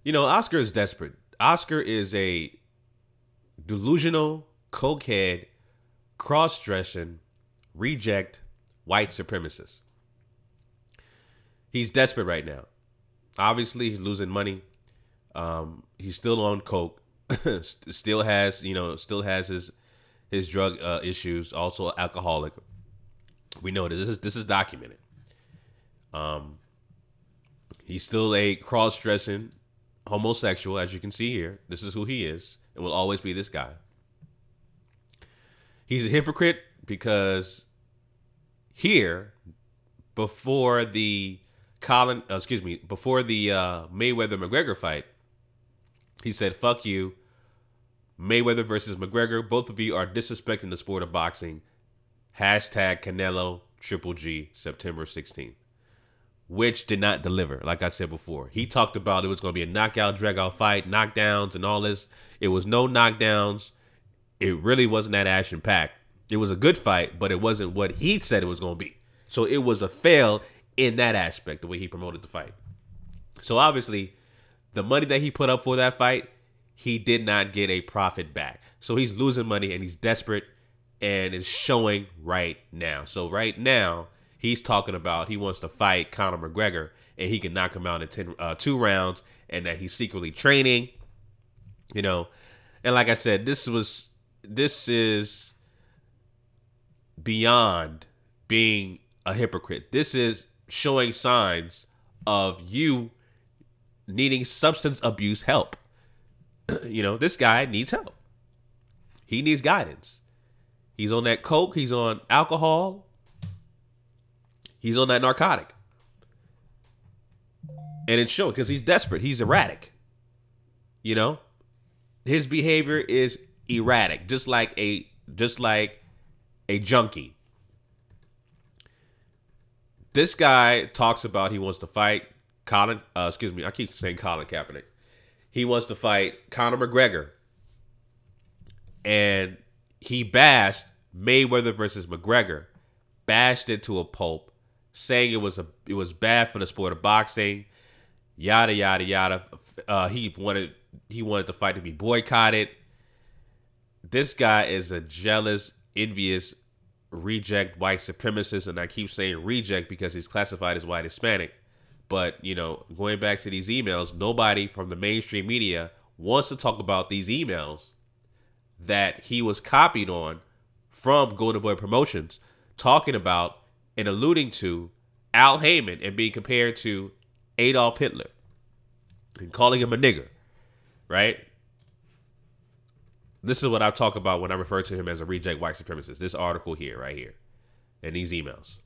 You know, Oscar is desperate. Oscar is a delusional, cokehead, cross-dressing, reject, white supremacist. He's desperate right now. Obviously, he's losing money. He's still on coke. still has his drug issues. Also alcoholic. We know this. This is documented. He's still a cross-dressing homosexual, as you can see here. This is who he is, and will always be this guy. He's a hypocrite because here, before the before the Mayweather-McGregor fight, he said, "Fuck you, Mayweather versus McGregor. Both of you are disrespecting the sport of boxing. Hashtag Canelo Triple G, September 16th." Which did not deliver. Like I said before, he talked about it was going to be a knockout, drag-out fight, knockdowns, and all this. It was no knockdowns. It really wasn't that action-packed. It was a good fight, but it wasn't what he said it was going to be. So it was a fail in that aspect, the way he promoted the fight. So obviously, the money that he put up for that fight, he did not get a profit back. So he's losing money, and he's desperate, and it's showing right now. So right now, he's talking about he wants to fight Conor McGregor, and he can knock him out in 2 rounds, and that he's secretly training. You know, and like I said, this is beyond being a hypocrite. This is showing signs of you needing substance abuse help. You know, this guy needs help. He needs guidance. He's on that coke. He's on alcohol. He's on that narcotic. And it's showing because he's desperate. He's erratic. You know? His behavior is erratic, just like a junkie. This guy talks about he wants to fight I keep saying Colin Kaepernick. He wants to fight Conor McGregor. And he bashed Mayweather versus McGregor. Bashed it to a pulp, saying it was bad for the sport of boxing. Yada yada yada. He wanted the fight to be boycotted. This guy is a jealous, envious, reject white supremacist, and I keep saying reject because he's classified as white Hispanic. But, you know, going back to these emails, nobody from the mainstream media wants to talk about these emails that he was copied on from Golden Boy Promotions, talking about and alluding to Al Heyman and being compared to Adolf Hitler and calling him a nigger, right? This is what I talk about when I refer to him as a reject white supremacist. This article here, right here, and these emails.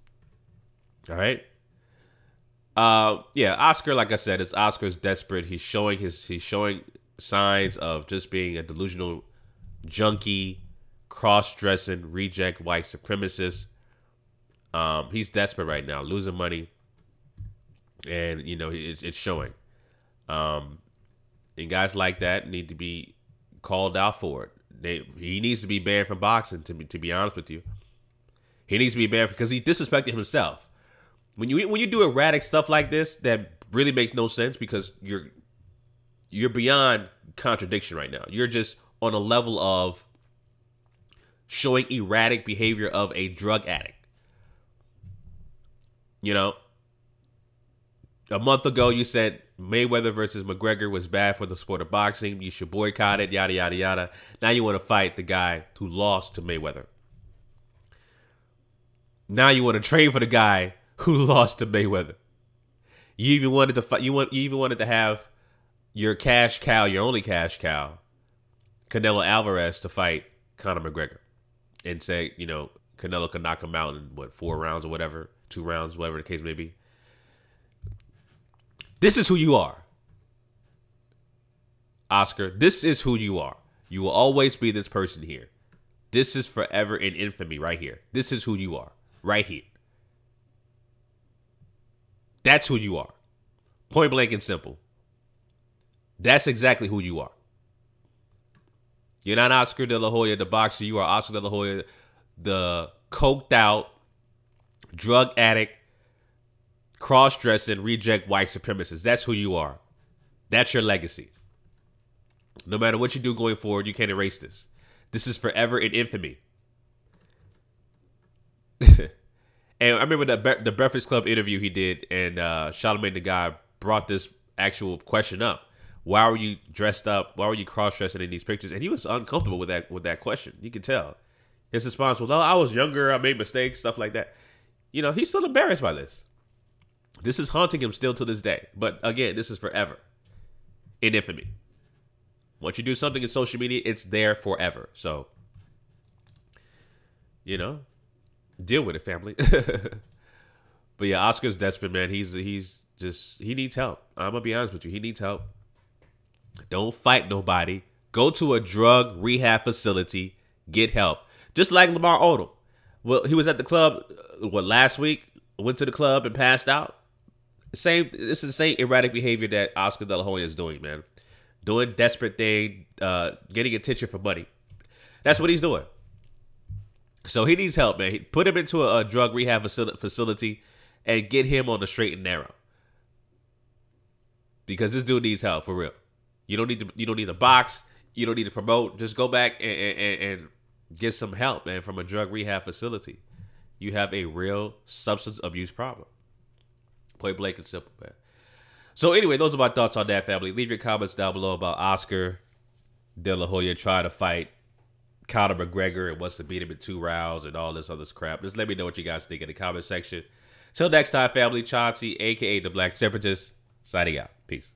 All right. Yeah, Oscar, like I said, Oscar's desperate. He's showing signs of just being a delusional junkie, cross-dressing, reject white supremacist. He's desperate right now, losing money, and you know it's showing. And guys like that need to be called out for it. He needs to be banned from boxing. To be honest with you, he needs to be banned because he disrespected himself. When you do erratic stuff like this, that really makes no sense because you're beyond contradiction right now. You're just on a level of showing erratic behavior of a drug addict. You know, a month ago you said Mayweather versus McGregor was bad for the sport of boxing. You should boycott it, yada, yada, yada. Now you want to fight the guy who lost to Mayweather. Now you want to train for the guy who lost to Mayweather. You even wanted to fight. You even wanted to have your cash cow, your only cash cow, Canelo Alvarez, to fight Conor McGregor, and say, you know, Canelo could knock him out in 4 rounds or whatever, 2 rounds, whatever the case may be. This is who you are, Oscar. This is who you are. You will always be this person here. This is forever in infamy right here. This is who you are right here. That's who you are. Point blank and simple. That's exactly who you are. You're not Oscar De La Hoya, the boxer. You are Oscar De La Hoya, the coked out, drug addict, cross-dressing, reject white supremacist. That's who you are. That's your legacy. No matter what you do going forward, you can't erase this. This is forever in infamy. And I remember the Breakfast Club interview he did, and Charlamagne the guy brought this actual question up. Why were you dressed up? Why were you cross-dressing in these pictures? And he was uncomfortable with that question. You could tell. His response was, "Oh, I was younger. I made mistakes, stuff like that." You know, he's still embarrassed by this. This is haunting him still to this day. But again, this is forever in infamy. Once you do something in social media, it's there forever. So, you know, deal with it, family. But yeah, Oscar's desperate, man. He needs help. I'm gonna be honest with you. He needs help. Don't fight nobody. Go to a drug rehab facility. Get help. Just like Lamar Odom. Well, he was at the club, last week? Went to the club and passed out. This is the same erratic behavior that Oscar De La Hoya is doing, man. Doing desperate thing, getting attention for money. That's what he's doing. So he needs help, man. Put him into a drug rehab facility and get him on the straight and narrow. Because this dude needs help, for real. You don't need to box. You don't need to promote. Just go back and get some help, man, from a drug rehab facility. You have a real substance abuse problem. Point blank and simple, man. So anyway, those are my thoughts on that, family. Leave your comments down below about Oscar De La Hoya trying to fight Conor McGregor and wants to beat him in 2 rounds and all this other crap. Just let me know what you guys think in the comment section. Till next time, family. Chauncey, a.k.a. The Black Separatist, signing out. Peace.